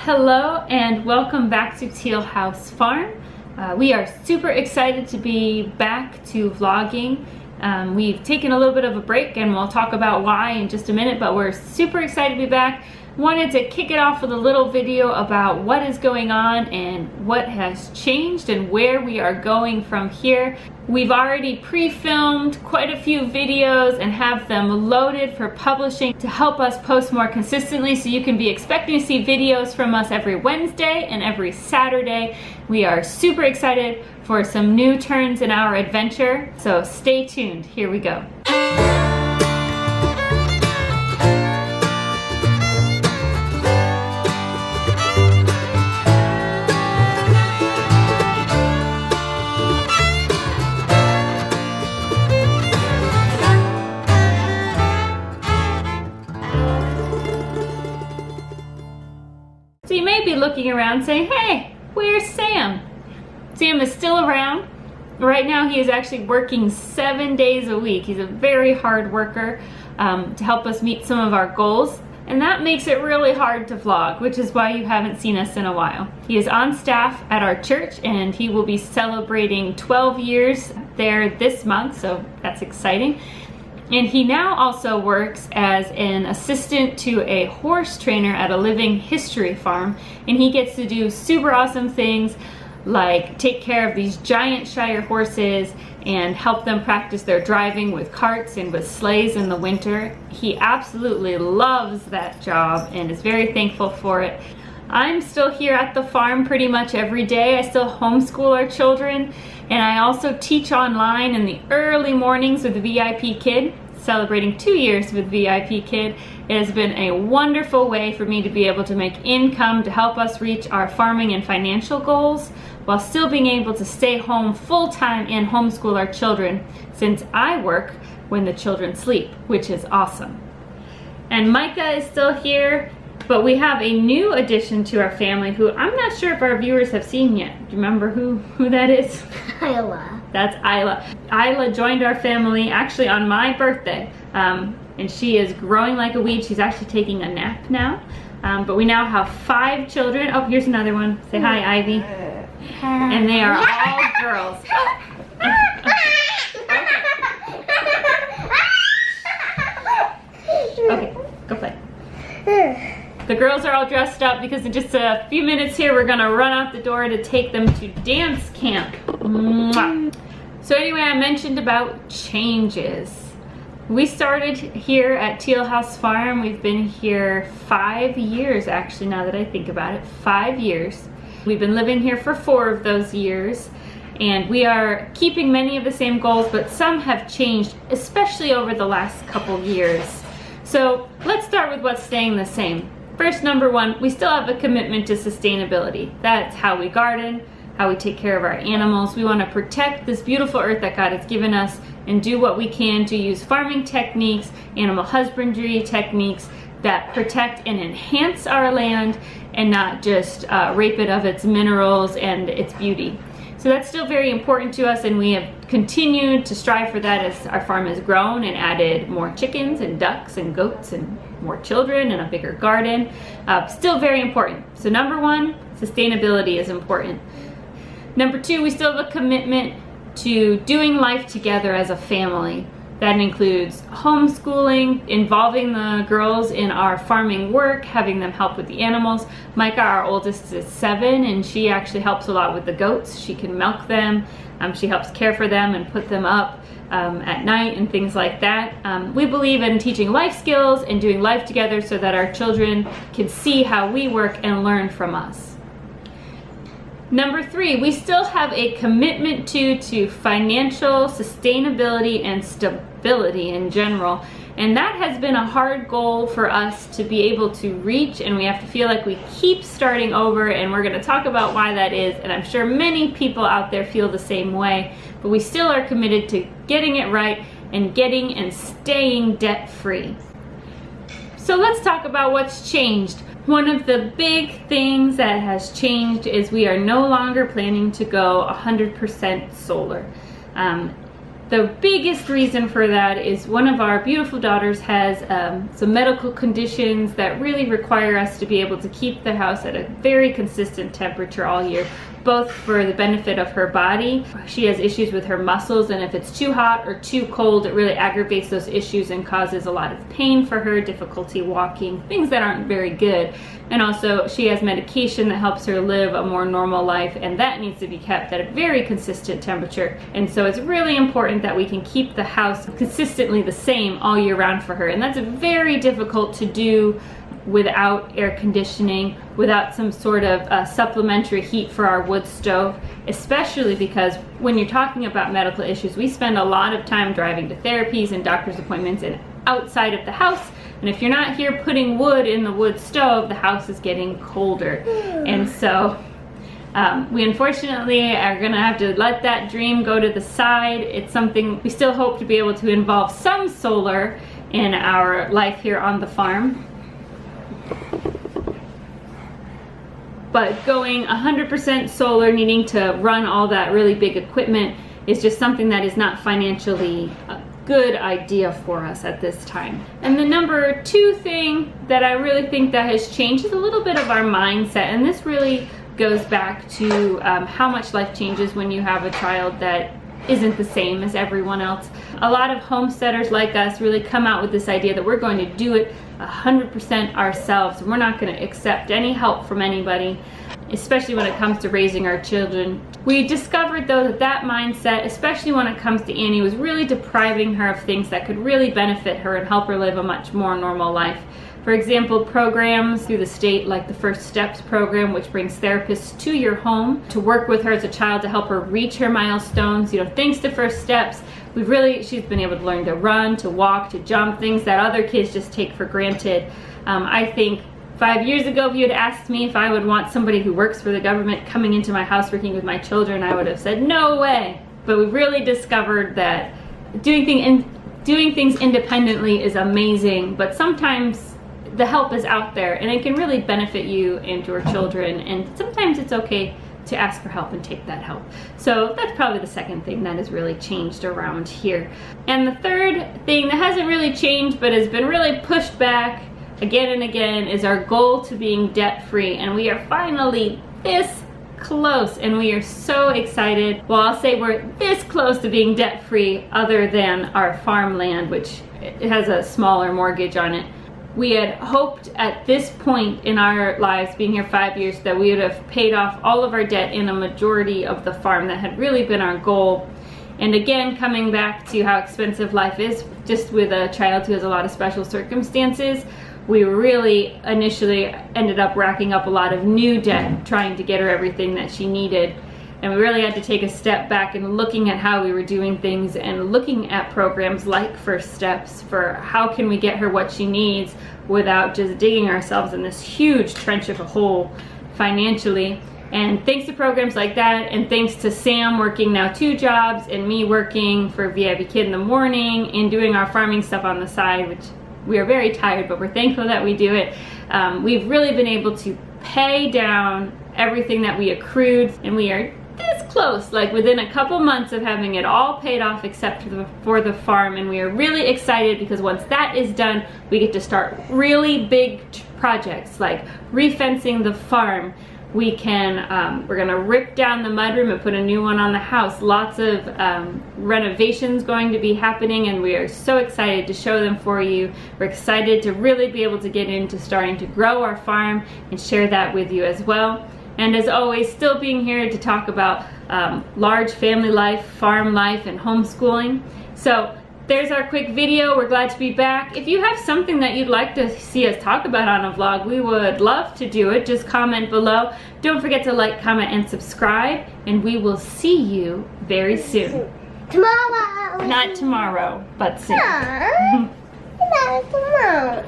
Hello and welcome back to Teal House Farm. We are super excited to be back to vlogging. We've taken a little bit of a break and we'll talk about why in just a minute, but we're super excited to be back. Wanted to kick it off with a little video about what is going on and what has changed and where we are going from here. We've already pre-filmed quite a few videos and have them loaded for publishing to help us post more consistently, so you can be expecting to see videos from us every Wednesday and every Saturday. We are super excited for some new turns in our adventure, so stay tuned. Here we go. So you may be looking around saying, hey, where's Sam? Sam is still around. Right now he is actually working 7 days a week. He's a very hard worker to help us meet some of our goals. And that makes it really hard to vlog, which is why you haven't seen us in a while. He is on staff at our church and he will be celebrating 12 years there this month, so that's exciting. And he now also works as an assistant to a horse trainer at a living history farm. And he gets to do super awesome things like take care of these giant Shire horses and help them practice their driving with carts and with sleighs in the winter. He absolutely loves that job and is very thankful for it. I'm still here at the farm pretty much every day. I still homeschool our children, and I also teach online in the early mornings with the VIP Kid, celebrating 2 years with VIP Kid. It has been a wonderful way for me to be able to make income to help us reach our farming and financial goals while still being able to stay home full-time and homeschool our children, since I work when the children sleep, which is awesome. And Micah is still here, but we have a new addition to our family who I'm not sure if our viewers have seen yet. Do you remember who that is? Isla. That's Isla. Isla joined our family actually on my birthday, and she is growing like a weed. She's actually taking a nap now, but we now have 5 children. Oh, here's another one. Say hi, Ivy. And they are all girls. Okay, go play. The girls are all dressed up because in just a few minutes here we're gonna run out the door to take them to dance camp. Mwah. So anyway, I mentioned about changes. We started here at Teal House Farm. We've been here 5 years actually, now that I think about it, 5 years. We've been living here for 4 of those years, and we are keeping many of the same goals, but some have changed, especially over the last couple years. So let's start with what's staying the same. First, number one, we still have a commitment to sustainability. That's how we garden, how we take care of our animals. We want to protect this beautiful earth that God has given us and do what we can to use farming techniques, animal husbandry techniques that protect and enhance our land and not just rape it of its minerals and its beauty. So that's still very important to us, and we have continued to strive for that as our farm has grown and added more chickens and ducks and goats and more children and a bigger garden. Still very important. So number one, sustainability is important. Number two, we still have a commitment to doing life together as a family. That includes homeschooling, involving the girls in our farming work, having them help with the animals. Micah, our oldest, is 7, and she actually helps a lot with the goats. She can milk them. She helps care for them and put them up at night and things like that. We believe in teaching life skills and doing life together so that our children can see how we work and learn from us. Number 3, we still have a commitment to financial sustainability and stability in general. And that has been a hard goal for us to be able to reach, and we have to feel like we keep starting over, and we're going to talk about why that is, and I'm sure many people out there feel the same way, but we still are committed to getting it right and getting and staying debt-free. So let's talk about what's changed. One of the big things that has changed is we are no longer planning to go 100% solar. The biggest reason for that is one of our beautiful daughters has some medical conditions that really require us to be able to keep the house at a very consistent temperature all year, both for the benefit of her body. She has issues with her muscles, and if it's too hot or too cold, it really aggravates those issues and causes a lot of pain for her, difficulty walking, things that aren't very good. And also she has medication that helps her live a more normal life, and that needs to be kept at a very consistent temperature. And so it's really important that we can keep the house consistently the same all year round for her, and that's very difficult to do without air conditioning, without some sort of supplementary heat for our wood stove, especially because when you're talking about medical issues, we spend a lot of time driving to therapies and doctor's appointments and outside of the house, and if you're not here putting wood in the wood stove, the house is getting colder. And so we unfortunately are gonna have to let that dream go to the side. It's something we still hope to be able to involve some solar in our life here on the farm. But going 100% solar, needing to run all that really big equipment, is just something that is not financially a good idea for us at this time. And the number 2 thing that I really think that has changed is a little bit of our mindset, and this really goes back to how much life changes when you have a child that isn't the same as everyone else. A lot of homesteaders like us really come out with this idea that we're going to do it 100% ourselves. We're not going to accept any help from anybody, especially when it comes to raising our children. We discovered though that that mindset, especially when it comes to Annie, was really depriving her of things that could really benefit her and help her live a much more normal life. For example, programs through the state like the First Steps program, which brings therapists to your home to work with her as a child to help her reach her milestones. You know, thanks to First Steps, she's been able to learn to run, to walk, to jump, things that other kids just take for granted. I think 5 years ago, if you had asked me if I would want somebody who works for the government coming into my house working with my children, I would have said no way. But we really discovered that doing things independently is amazing, but sometimes the help is out there and it can really benefit you and your children, and sometimes it's okay to ask for help and take that help. So that's probably the second thing that has really changed around here. And the third thing that hasn't really changed but has been really pushed back again and again is our goal to being debt-free, and we are finally this close, and we are so excited. Well, I'll say we're this close to being debt-free other than our farmland, which it has a smaller mortgage on it. We had hoped at this point in our lives, being here 5 years, that we would have paid off all of our debt in a majority of the farm. That had really been our goal. And again, coming back to how expensive life is, just with a child who has a lot of special circumstances, we really initially ended up racking up a lot of new debt trying to get her everything that she needed. And we really had to take a step back and looking at how we were doing things and looking at programs like First Steps for how can we get her what she needs without just digging ourselves in this huge trench of a hole financially. And thanks to programs like that, and thanks to Sam working now 2 jobs and me working for VIB Kid in the morning and doing our farming stuff on the side, which we are very tired, but we're thankful that we do it. We've really been able to pay down everything that we accrued, and we are this close, like within a couple months of having it all paid off except for the farm. And we are really excited because once that is done, we get to start really big projects like refencing the farm. We're gonna rip down the mudroom and put a new one on the house. Lots of renovations going to be happening, and we are so excited to show them for you. We're excited to really be able to get into starting to grow our farm and share that with you as well. And as always, still being here to talk about large family life, farm life, and homeschooling. So there's our quick video. We're glad to be back. If you have something that you'd like to see us talk about on a vlog, we would love to do it. Just comment below. Don't forget to like, comment, and subscribe. And we will see you very soon. Tomorrow. Not tomorrow, but soon. Not tomorrow.